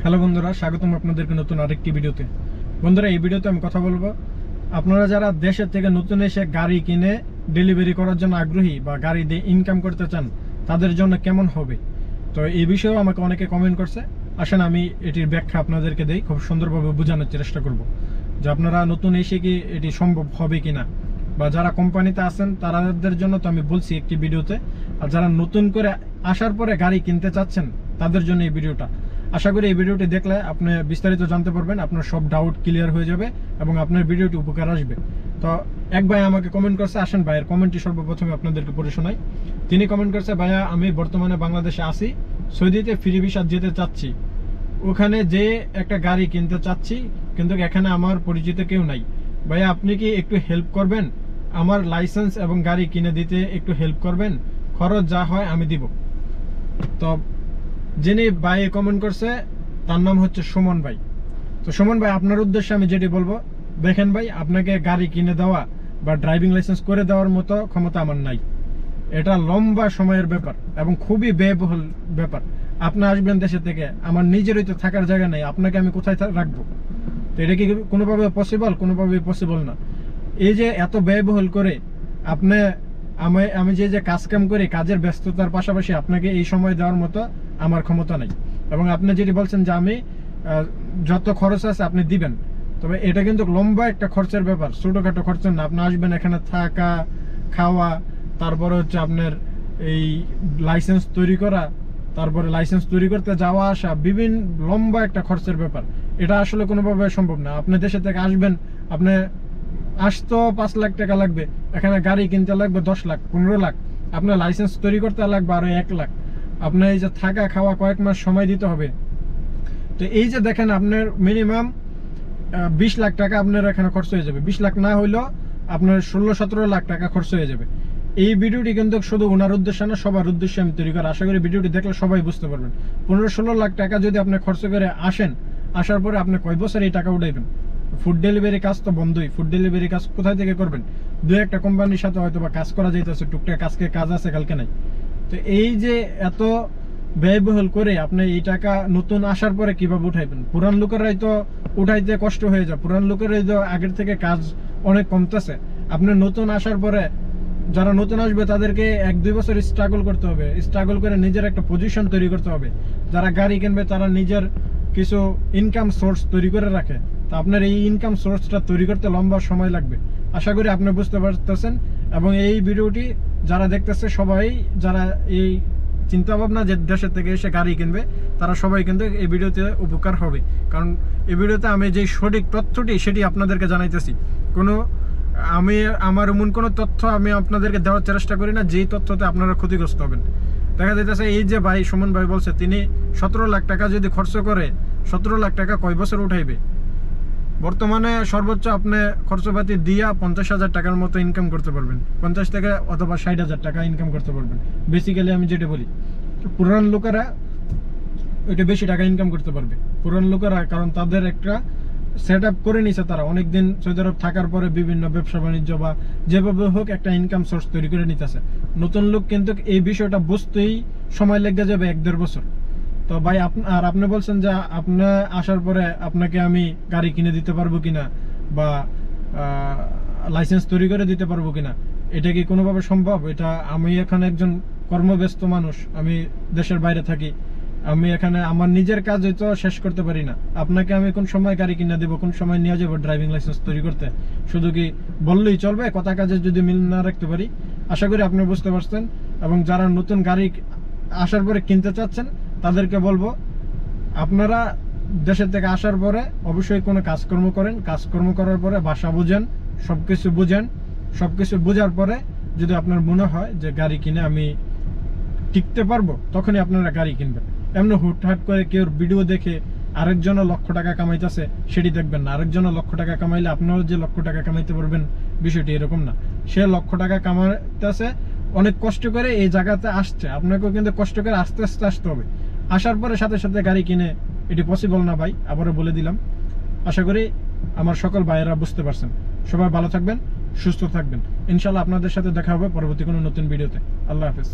Hello বন্ধুরা, স্বাগতম আপনাদেরকে নতুন আরেকটি ভিডিওতে। বন্ধুরা, এই ভিডিওতে আমি কথা বলবো আপনারা যারা দেশের থেকে নতুন এসে গাড়ি কিনে ডেলিভারি করার জন্য আগ্রহী বা গাড়ি দিয়ে ইনকাম করতে চান, তাদের জন্য কেমন হবে। তো এই বিষয়েও আমাকে অনেকে কমেন্ট করছে। আসেন আমি এটির ব্যাখ্যা আপনাদেরকে দেই, খুব সুন্দরভাবে বোঝানোর চেষ্টা করব যে আপনারা নতুন এসে কি এটি সম্ভব হবে কিনা, বা যারা কোম্পানিতে আছেন তাদের জন্য তো আমি বলছি একটি ভিডিওতে, আর যারা নতুন করে আসার পরে গাড়ি কিনতে চাচ্ছেন তাদের জন্য এই ভিডিওটা। আশা করি এই ভিডিওটি দেখলে আপনি বিস্তারিত জানতে পারবেন, আপনার সব ডাউট ক্লিয়ার হয়ে যাবে এবং আপনার ভিডিওটি উপকার আসবে। তো এক ভাই আমাকে কমেন্ট করছে, আসেন ভাইয়ের কমেন্টটি সর্বপ্রথমে আপনাদেরকে পড়ে শোনাই। তিনি কমেন্ট করছে, ভাইয়া আমি বর্তমানে বাংলাদেশে আছি, সৌদিতে ফ্রি ভিসা যেতে চাচ্ছি, ওখানে যে একটা গাড়ি কিনতে চাচ্ছি, কিন্তু এখানে আমার পরিচিত কেউ নাই। ভাইয়া আপনি কি একটু হেল্প করবেন, আমার লাইসেন্স এবং গাড়ি কিনে দিতে একটু হেল্প করবেন, খরচ যা হয় আমি দিব। তো যিনি ভাই কমেন্ট করছে তার নাম হচ্ছে সুমন ভাই। তো সুমন ভাই, আপনার উদ্দেশ্যে আমি যেটি বলবো, দেখেন ভাই, আপনাকে গাড়ি কিনে দেওয়া বা ড্রাইভিং লাইসেন্স করে দেওয়ার মতো ক্ষমতা আমার নাই। এটা লম্বা সময়ের ব্যাপার এবং খুবই ব্যয়বহুল ব্যাপার। আপনি আসবেন দেশে থেকে, আমার নিজেরই তো থাকার জায়গা নেই, আপনাকে আমি কোথায় রাখবো? তো এটা কি কোনোভাবে পসিবল? কোনোভাবেই পসিবল না। এই যে এত ব্যয়বহুল করে আপনি আমি যে কাজ কাম করি, কাজের ব্যস্ততার পাশাপাশি আপনাকে এই সময় দেওয়ার মতো আমার ক্ষমতা নেই। এবং আপনি যেটি বলছেন যে আমি যত খরচ আছে আপনি দিবেন, তবে এটা কিন্তু লম্বা একটা খরচের ব্যাপার, ছোটখাটো খরচ না। আপনি আসবেন, এখানে থাকা খাওয়া, তারপরে হচ্ছে আপনার এই লাইসেন্স তৈরি করা, তারপরে লাইসেন্স তৈরি করতে যাওয়া আসা, বিভিন্ন লম্বা একটা খরচের ব্যাপার। এটা আসলে কোনোভাবে সম্ভব না। আপনি দেশে থেকে আসবেন, আপনি আসতো 5 লাখ টাকা লাগবে, এখানে গাড়ি কিনতে লাগবে 10 লাখ 15 লাখ, আপনার লাইসেন্স তৈরি করতে লাগবে আরো 1 লাখ, আপনার এই যে থাকা খাওয়া কয়েক মাস সময় দিতে হবে। তো এই যে দেখেন, আপনার মিনিমাম 20 লাখ টাকা আপনার এখানে খরচ হয়ে যাবে। 20 লাখ না হইলেও আপনার 16-17 লাখ টাকা খরচ হয়ে যাবে। এই ভিডিওটি কিন্তু শুধু ওনার উদ্দেশ্যে না, সবার উদ্দেশ্যে আমি তৈরি করা। আশা করি ভিডিওটি দেখলে সবাই বুঝতে পারবেন। 15-16 লাখ টাকা যদি আপনি খরচ করে আসেন, আসার পরে আপনি কয় বছর এই টাকা উঠাইবেন? ফুড ডেলিভারি কাজ তো বন্ধই। ফুড ডেলিভারি কাজ কোথায় থেকে করবেন? দু একটা কোম্পানির সাথে হয়তো বা কাজ করা যাইতেছে, টুকটাক আজকে কাজ আছে কালকে নাই। তো এই যে এত ব্যয়বহুল করে আপনি এই টাকা নতুন আসার পরে কিভাবে উঠাইবেন? পুরান লোকেরাই তো উঠাইতে কষ্ট হয়ে যায়, পুরান লোকেরাই তো আগের থেকে কাজ অনেক কমতেছে। আপনি নতুন আসার পরে যারা নতুন আসবে তাদেরকে 1-2 বছর স্ট্রাগল করতে হবে, স্ট্রাগল করে নিজের একটা পজিশন তৈরি করতে হবে। যারা গাড়ি কিনবে তারা নিজের কিছু ইনকাম সোর্স তৈরি করে রাখে। তো আপনার এই ইনকাম সোর্সটা তৈরি করতে লম্বা সময় লাগবে। আশা করি আপনি বুঝতে পারতেছেন। এবং এই ভিডিওটি যারা দেখতেছে, সবাই যারা এই চিন্তা ভাবনা যে দেশের থেকে এসে গাড়ি কিনবে, তারা সবাই কিন্তু এই ভিডিওতে উপকার হবে। কারণ এই ভিডিওতে আমি যে সঠিক তথ্যটি সেটি আপনাদেরকে জানাইতেছি। আমার এমন কোনো তথ্য আমি আপনাদেরকে দেওয়ার চেষ্টা করি না যেই তথ্যতে আপনারা ক্ষতিগ্রস্ত হবেন। দেখা যাইতেছে এই যে ভাই সুমন ভাই বলছে, তিনি 17 লাখ টাকা যদি খরচ করে, 17 লাখ টাকা কয় বছর উঠাইবে? বর্তমানে সর্বোচ্চ আপনি খরচপাতি দিয়া 50,000 টাকার মতো ইনকাম করতে পারবেন, 50 থেকে অথবা 60,000 টাকা ইনকাম করতে পারবেন। বেসিক্যালি আমি যেটা বলি, পুরান লোকেরা ওইটা বেশি টাকা ইনকাম করতে পারবে। পুরান লোকেরা, কারণ তাদের একটা সেট আপ করে নিছে, তারা অনেকদিন সৌদি আরব থাকার পরে বিভিন্ন ব্যবসা বাণিজ্য বা যেভাবে হোক একটা ইনকাম সোর্স তৈরি করে নিতেছে। নতুন লোক কিন্তু এই বিষয়টা বুঝতেই সময় লেগে যাবে 1-1.5 বছর। তো ভাই আপনি বলছেন যে আপনি আসার পরে আপনাকে আমি গাড়ি কিনে দিতে পারবো কিনা বা লাইসেন্স তৈরি করে দিতে পারবো কিনা, এটা কি কোনোভাবে সম্ভব? এটা আমি এখানে একজন কর্মব্যস্ত মানুষ, আমি দেশের বাইরে থাকি, আমি এখানে আমার নিজের কাজ হয়তো শেষ করতে পারি না। আপনাকে আমি কোন সময় গাড়ি কিনে দেবো, কোন সময় নিয়ে যাবো ড্রাইভিং লাইসেন্স তৈরি করতে? শুধু কি বললেই চলবে? কথা কাজে যদি মিল না রাখতে পারি। আশা করি আপনি বুঝতে পারছেন। এবং যারা নতুন গাড়ি আসার পরে কিনতে চাচ্ছেন তাদেরকে বলবো, আপনারা দেশের থেকে আসার পরে অবশ্যই কোনো কাজকর্ম করেন, কাজকর্ম করার পরে ভাষা বুঝেন, সবকিছু বুঝেন। সবকিছু বোঝার পরে যদি আপনার মনে হয় যে গাড়ি কিনে আমি টিকতে পারবো, তখনই আপনারা গাড়ি কিনবেন। এমন হুটহাট করে কেউ ভিডিও দেখে আরেকজনও লক্ষ টাকা কামাইতেছে সেটি দেখবেন না। আরেকজনও লক্ষ টাকা কামাইলে আপনারাও যে লক্ষ টাকা কামাইতে পারবেন, বিষয়টি এরকম না। সে লক্ষ টাকা কামাইতেছে, অনেক কষ্ট করে এই জায়গাতে আসছে, আপনাকেও কিন্তু কষ্ট করে আস্তে আস্তে আসতে হবে। আসার পরে সাথে সাথে গাড়ি কিনে এটি পসিবল না ভাই, আবারও বলে দিলাম। আশা করি আমার সকল ভাইয়েরা বুঝতে পারছেন। সবাই ভালো থাকবেন, সুস্থ থাকবেন। ইনশাল্লাহ আপনাদের সাথে দেখা হবে পরবর্তী কোনো নতুন ভিডিওতে। আল্লাহ হাফেজ।